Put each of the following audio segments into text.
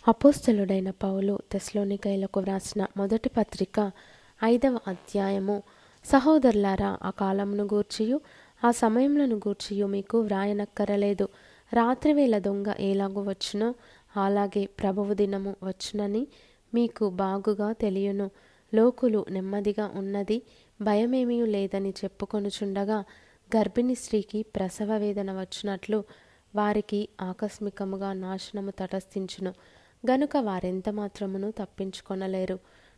అపోస్తలుడైన పౌలు తెస్సలోనికయులకు వ్రాసిన మొదటి పత్రిక 5వ అధ్యాయము. సహోదరులారా, ఆ కాలమును గూర్చియు ఆ సమయములను గూర్చియు మీకు వ్రాయనక్కరలేదు. రాత్రివేళ దొంగ ఎలాగు వచ్చునో అలాగే ప్రభువు దినము వచ్చునని మీకు బాగుగా తెలియను. లోకులు నెమ్మదిగా ఉన్నది, భయమేమీ లేదని చెప్పుకొనుచుండగా గర్భిణీ స్త్రీకి ప్రసవ వేదన వచ్చునట్లు వారికి ఆకస్మికముగా నాశనము తటస్థించును గనుక వారెంత మాత్రమును తప్పించుకొనలేరు.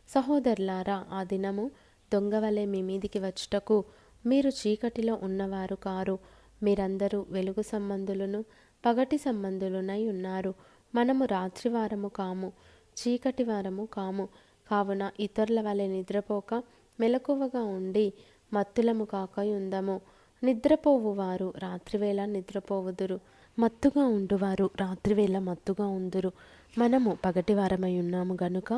సహోదరులారా, ఆ దినము దొంగవలే మీ మీదికి వచ్చుటకు మీరు చీకటిలో ఉన్నవారు కారు. మీరందరూ వెలుగు సంబంధులను పగటి సంబంధులునై ఉన్నారు. మనము రాత్రివారము కాము, చీకటి వారము కాము. కావున ఇతరుల వలె నిద్రపోక మెలకువగా ఉండి మత్తులము కాక ఉందము. నిద్రపోవు వారు రాత్రివేళ నిద్రపోవుదురు, మత్తుగా ఉండువారు రాత్రివేళ మత్తుగా ఉందురు. మనము పగటివారమై ఉన్నాము గనుక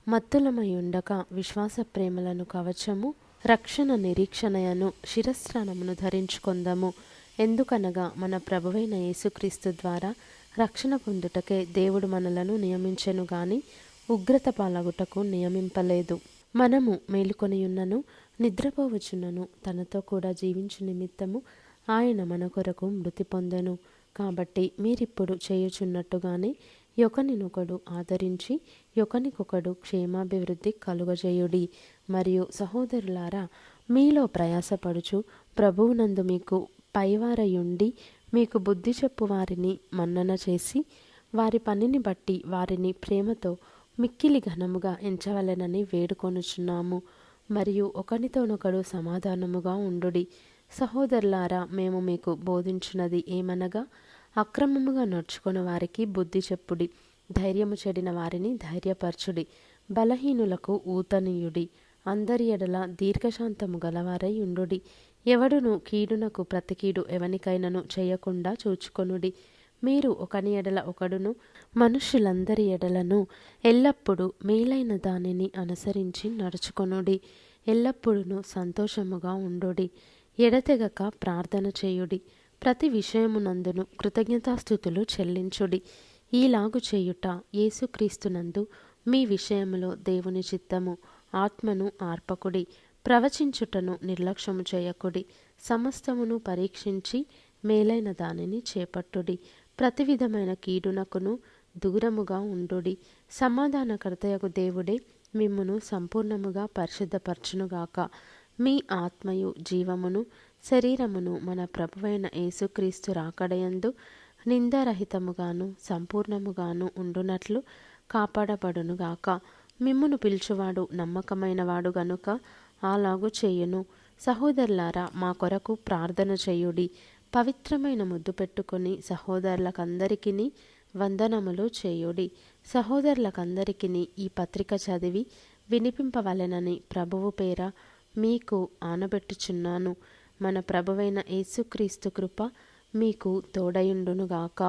మత్తులమై ఉండక విశ్వాస ప్రేమలను కవచము, రక్షణ నిరీక్షణయను శిరస్త్రాణమును ధరించుకొందము. ఎందుకనగా మన ప్రభువైన యేసుక్రీస్తు ద్వారా రక్షణ పొందుటకే దేవుడు మనలను నియమించెను గాని ఉగ్రత పాలగుటకు నియమింపలేదు. మనము మేలుకొనియున్నను నిద్రపోవచ్చున్నను తనతో కూడా జీవించు నిమిత్తము ఆయన మన కొరకు మృతి పొందెను. కాబట్టి మీరిప్పుడు చేయుచున్నట్టుగానే ఒకనినొకడు ఆదరించి ఒకనికొకడు క్షేమాభివృద్ధి కలుగజేయుడి. మరియు సహోదరులారా, మీలో ప్రయాసపడుచు ప్రభువునందు మీకు పైవారయుండి మీకు బుద్ధి చెప్పు వారిని మన్నన చేసి వారి పనిని బట్టి వారిని ప్రేమతో మిక్కిలి ఘనముగా ఎంచవలెనని వేడుకొనుచున్నాము. మరియు ఒకనితోనొకడు సమాధానముగా ఉండుడి. సహోదరులారా, మేము మీకు బోధించున్నది ఏమనగా అక్రమముగా నడుచుకుని వారికి బుద్ధి చెప్పుడి, ధైర్యము చెడిన వారిని ధైర్యపరచుడి, బలహీనులకు ఊతనీయుడి, అందరి ఎడల దీర్ఘశాంతము గలవారై ఉండుడి. ఎవడును కీడునకు ప్రతికీడు ఎవనికైనను చేయకుండా చూచుకొనుడి. మీరు ఒకని ఎడల ఒకడును మనుష్యులందరి ఎడలను ఎల్లప్పుడూ మేలైన దానిని అనుసరించి నడుచుకొనుడి. ఎల్లప్పుడూ సంతోషముగా ఉండుడి. ఎడతెగక ప్రార్థన చేయుడి. ప్రతి విషయమునందును కృతజ్ఞతాస్థుతులు చెల్లించుడి. ఈలాగు చేయుట యేసుక్రీస్తునందు మీ విషయములో దేవుని చిత్తము. ఆత్మను ఆర్పకుడి, ప్రవచించుటను నిర్లక్ష్యము చేయకుడి. సమస్తమును పరీక్షించి మేలైన దానిని చేపట్టుడి. ప్రతి విధమైన కీడునకును దూరముగా ఉండుడి. సమాధానకర్తయగు దేవుడే మిమ్మును సంపూర్ణముగా పరిశుద్ధపరచునుగాక. మీ ఆత్మయు జీవమును శరీరమును మన ప్రభువైన యేసుక్రీస్తు రాకడయందు నిందారహితముగాను సంపూర్ణముగాను ఉండునట్లు కాపాడబడునుగాక. మిమ్మును పిలుచువాడు నమ్మకమైన వాడు గనుక అలాగు చేయును. సహోదరులారా, మా కొరకు ప్రార్థన చేయుడి. పవిత్రమైన ముద్దు పెట్టుకొని సహోదరులకందరికిని వందనములు చేయుడి. సహోదరులకందరికిని ఈ పత్రిక చదివి వినిపింపవలెనని ప్రభువు పేర మీకు ఆనబెట్టుచున్నాను. మన ప్రభువైన యేసుక్రీస్తు కృప మీకు తోడయుండునుగాక.